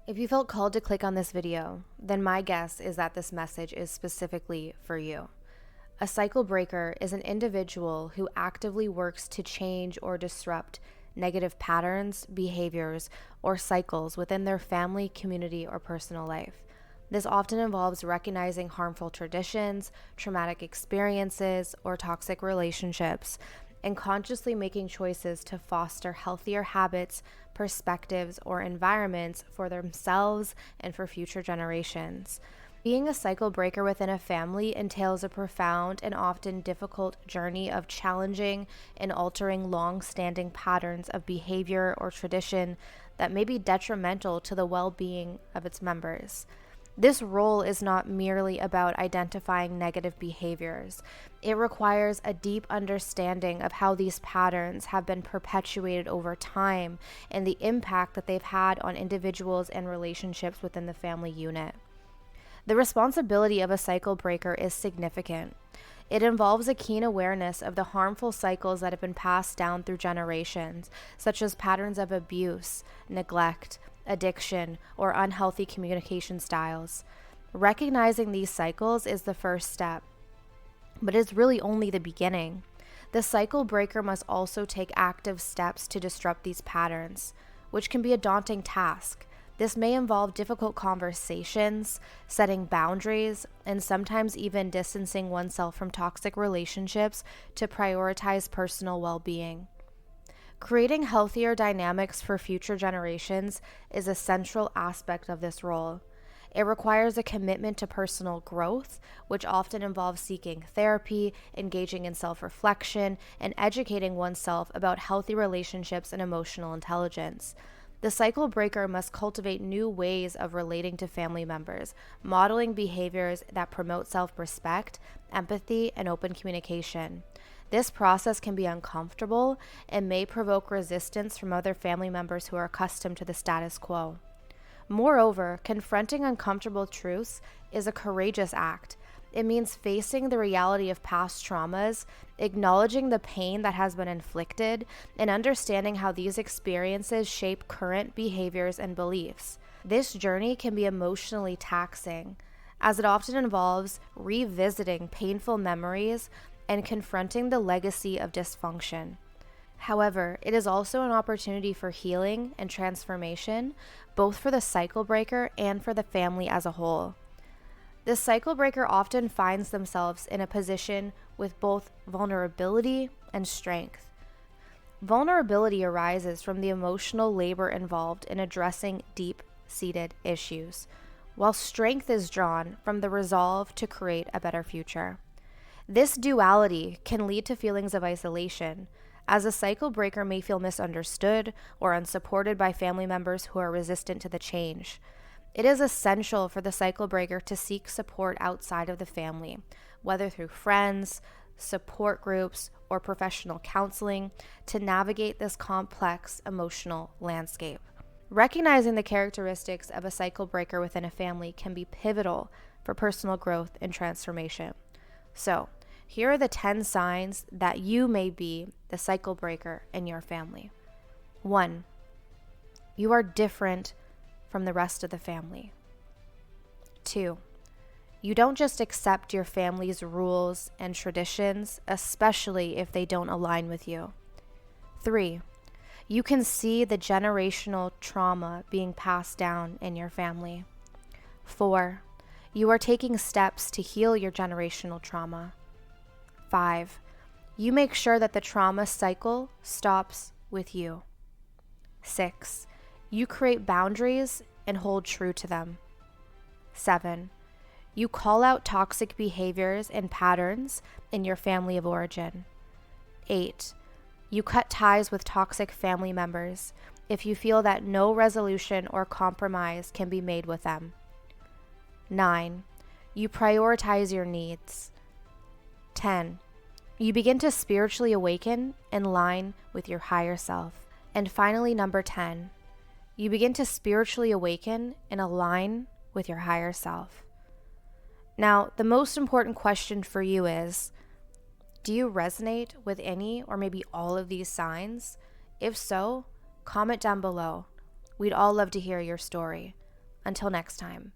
If you felt called to click on this video, then my guess is that this message is specifically for you. A cycle breaker is an individual who actively works to change or disrupt negative patterns, behaviors, or cycles within their family, community, or personal life. This often involves recognizing harmful traditions, traumatic experiences, or toxic relationships, and consciously making choices to foster healthier habits, perspectives, or environments for themselves and for future generations. Being a cycle breaker within a family entails a profound and often difficult journey of challenging and altering long-standing patterns of behavior or tradition that may be detrimental to the well-being of its members. This role is not merely about identifying negative behaviors. It requires a deep understanding of how these patterns have been perpetuated over time and the impact that they've had on individuals and relationships within the family unit. The responsibility of a cycle breaker is significant. It involves a keen awareness of the harmful cycles that have been passed down through generations, such as patterns of abuse, neglect, addiction, or unhealthy communication styles. Recognizing these cycles is the first step, but it's really only the beginning. The cycle breaker must also take active steps to disrupt these patterns, which can be a daunting task. This may involve difficult conversations, setting boundaries, and sometimes even distancing oneself from toxic relationships to prioritize personal well-being. Creating healthier dynamics for future generations is a central aspect of this role. It requires a commitment to personal growth, which often involves seeking therapy, engaging in self-reflection, and educating oneself about healthy relationships and emotional intelligence. The cycle breaker must cultivate new ways of relating to family members, modeling behaviors that promote self-respect, empathy, and open communication. This process can be uncomfortable and may provoke resistance from other family members who are accustomed to the status quo. Moreover, confronting uncomfortable truths is a courageous act. It means facing the reality of past traumas, acknowledging the pain that has been inflicted, and understanding how these experiences shape current behaviors and beliefs. This journey can be emotionally taxing, as it often involves revisiting painful memories and confronting the legacy of dysfunction. However, it is also an opportunity for healing and transformation, both for the cycle breaker and for the family as a whole. The cycle breaker often finds themselves in a position with both vulnerability and strength. Vulnerability arises from the emotional labor involved in addressing deep-seated issues, while strength is drawn from the resolve to create a better future. This duality can lead to feelings of isolation, as a cycle breaker may feel misunderstood or unsupported by family members who are resistant to the change. It is essential for the cycle breaker to seek support outside of the family, whether through friends, support groups, or professional counseling, to navigate this complex emotional landscape. Recognizing the characteristics of a cycle breaker within a family can be pivotal for personal growth and transformation. So, here are the 10 signs that you may be the cycle breaker in your family. 1. You are different from the rest of the family. 2. You don't just accept your family's rules and traditions, especially if they don't align with you. 3. You can see the generational trauma being passed down in your family. 4. You are taking steps to heal your generational trauma. 5. You make sure that the trauma cycle stops with you. 6. You create boundaries and hold true to them. 7. You call out toxic behaviors and patterns in your family of origin. 8. You cut ties with toxic family members if you feel that no resolution or compromise can be made with them. 9. You prioritize your needs. 10. You begin to spiritually awaken in line with your higher self. And finally, number 10. You begin to spiritually awaken and align with your higher self. Now, the most important question for you is, do you resonate with any or maybe all of these signs? If so, comment down below. We'd all love to hear your story. Until next time.